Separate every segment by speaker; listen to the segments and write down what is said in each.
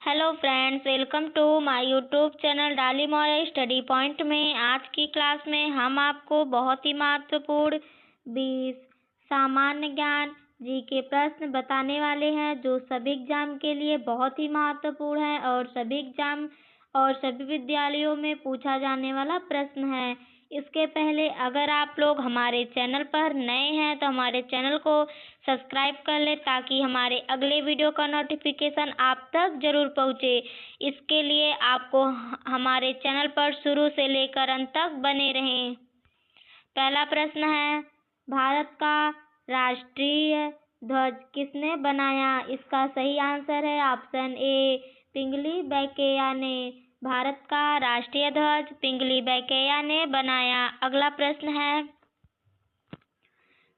Speaker 1: Hello friends, welcome to my YouTube channel Dolly model study point में। आज की class में हम आपको बहुत ही महत्वपूर्ण 20 सामान्य ज्ञान जीके प्रश्न बताने वाले हैं, जो सभी एग्जाम के लिए बहुत ही महत्वपूर्ण है और सभी एग्जाम और सभी विद्यालयों में पूछा जाने वाला प्रश्न है। इसके पहले अगर आप लोग हमारे चैनल पर नए हैं तो हमारे चैनल को सब्सक्राइब कर ले, ताकि हमारे अगले वीडियो का नोटिफिकेशन आप तक जरूर पहुंचे। इसके लिए आपको हमारे चैनल पर शुरू से लेकर अंत तक बने रहें। पहला प्रश्न है, भारत का राष्ट्रीय ध्वज किसने बनाया? इसका सही आंसर है ऑप्शन ए, पिंगली वेंकैया ने। भारत का राष्ट्रीय ध्वज पिंगली वेंकैया ने बनाया। अगला प्रश्न है,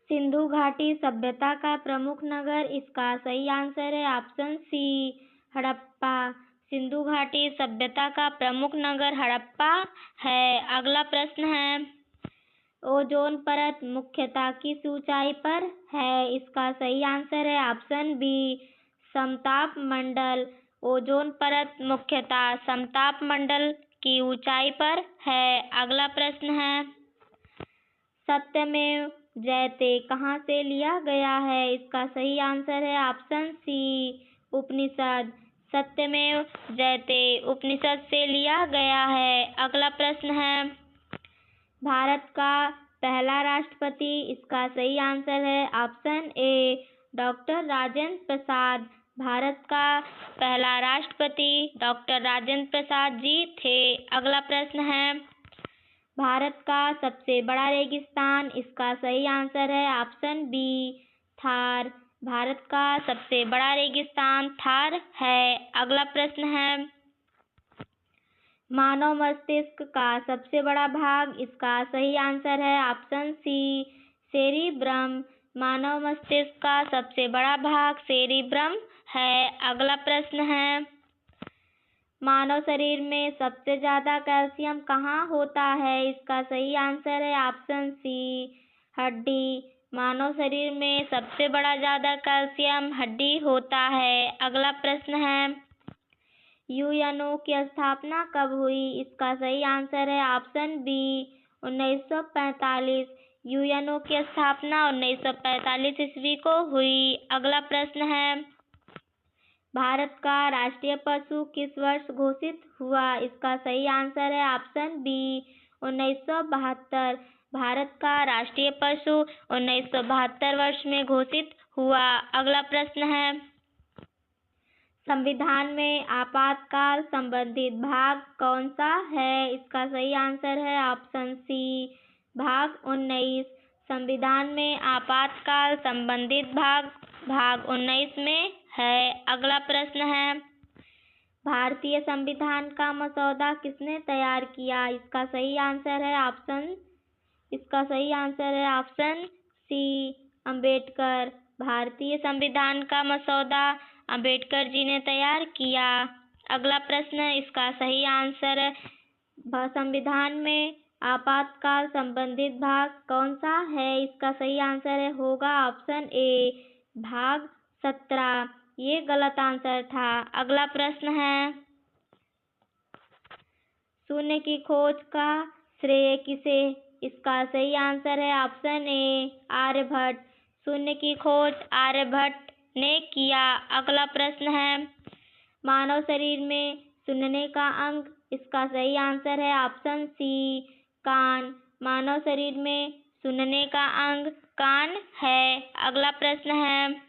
Speaker 1: सिंधु घाटी सभ्यता का प्रमुख नगर? इसका सही आंसर है ऑप्शन सी, हड़प्पा। सिंधु घाटी सभ्यता का प्रमुख नगर हड़प्पा है। अगला प्रश्न है, ओजोन परत मुख्यतः किस ऊंचाई पर है? इसका सही आंसर है ऑप्शन बी, समताप मंडल। ओजोन परत मुख्यतः समताप मंडल की ऊंचाई पर है। अगला प्रश्न है, सत्यमेव जयते कहाँ से लिया गया है? इसका सही आंसर है ऑप्शन सी, उपनिषद। सत्यमेव जयते उपनिषद से लिया गया है। अगला प्रश्न है, भारत का पहला राष्ट्रपति? इसका सही आंसर है option A, doctor Rajendra Prasad. Bharat का पहला राष्ट्रपति डॉक्टर राजेंद्र प्रसाद जी थे। अगला प्रश्न है, भारत का सबसे बड़ा रेगिस्तान? इसका सही आंसर है ऑप्शन बी, थार। भारत का सबसे बड़ा रेगिस्तान थार है। अगला प्रश्न है, मानव मस्तिष्क का सबसे बड़ा भाग? इसका सही आंसर है ऑप्शन सी, सेरिब्रम। मानव मस्तिष्क का सबसे बड़ा भाग सेरिब्रम है। अगला प्रश्न है, मानव शरीर में सबसे ज्यादा कैल्शियम कहाँ होता है? इसका सही आंसर है ऑप्शन सी, हड्डी। मानव शरीर में सबसे बड़ा ज्यादा कैल्शियम हड्डी होता है। अगला प्रश्न है, यूएनओ की स्थापना कब हुई? इसका सही आंसर है ऑप्शन बी, 1945। यूएनओ की स्थापना 1945 ईस्वी को हुई। अगला प्रश्न है, भारत का राष्ट्रीय पशु किस वर्ष घोषित हुआ? इसका सही आंसर है ऑप्शन बी, 1972। भारत का राष्ट्रीय पशु 1972 वर्ष में घोषित हुआ। अगला प्रश्न है, संविधान में आपातकाल संबंधित भाग कौन सा है? इसका सही आंसर है ऑप्शन सी, भाग 19। संविधान में आपातकाल संबंधित भाग 19 में है। अगला प्रश्न है, भारतीय संविधान का मसौदा किसने तैयार किया? इसका सही आंसर है ऑप्शन सी, अंबेडकर। भारतीय संविधान का मसौदा अंबेडकर जी ने तैयार किया। अगला प्रश्न, इसका सही आंसर है, संविधान में आपातकाल संबंधित भाग कौन सा है? इसका सही आंसर होगा ऑप्शन ए, भाग 17। ये गलत आंसर था। अगला प्रश्न है, शून्य की खोज का श्रेय किसे? इसका सही आंसर है ऑप्शन ए, आर्यभट्ट। शून्य की खोज आर्यभट्ट ने किया। अगला प्रश्न है, मानव शरीर में सुनने का अंग? इसका सही आंसर है ऑप्शन सी, कान। मानव शरीर में सुनने का अंग कान है। अगला प्रश्न है,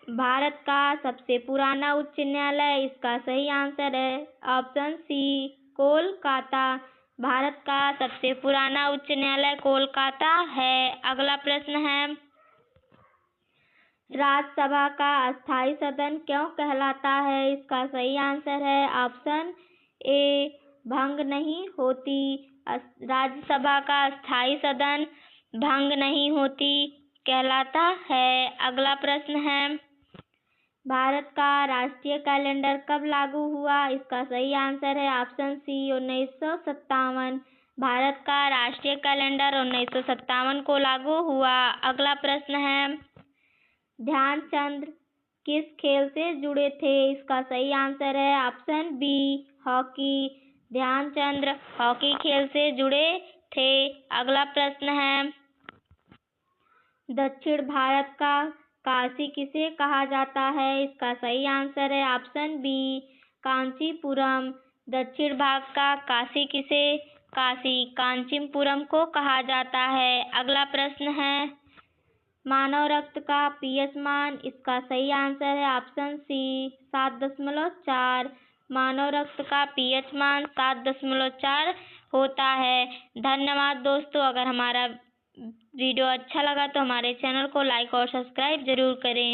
Speaker 1: भारत का सबसे पुराना उच्च न्यायालय? इसका सही आंसर है ऑप्शन सी, कोलकाता। भारत का सबसे पुराना उच्च न्यायालय कोलकाता है। अगला प्रश्न है, राज्यसभा का अस्थायी सदन क्यों कहलाता है? इसका सही आंसर है ऑप्शन ए, भंग नहीं होती। राज्यसभा का अस्थायी सदन भंग नहीं होती कहलाता है। अगला प्रश्न है, भारत का राष्ट्रीय कैलेंडर कब लागू हुआ? इसका सही आंसर है ऑप्शन सी, 1957। भारत का राष्ट्रीय कैलेंडर 1957 को लागू हुआ। अगला प्रश्न है, ध्यानचंद किस खेल से जुड़े थे? इसका सही आंसर है option B hockey. Dhyanchand hockey खेल से जुड़े थे। अगला प्रश्न है, दक्षिण भारत का काशी किसे कहा जाता है? इसका सही आंसर है ऑप्शन बी कांचीपुरम। दक्षिण भारत का काशी किसे काशी कांचीपुरम को कहा जाता है। अगला प्रश्न है, मानव रक्त का पीएच मान? इसका सही आंसर है ऑप्शन सी 7.4। मानव रक्त का पीएच मान 7.4 होता है। धन्यवाद दोस्तों। अगर हमारा वीडियो अच्छा लगा तो हमारे चैनल को लाइक और सब्सक्राइब जरूर करें।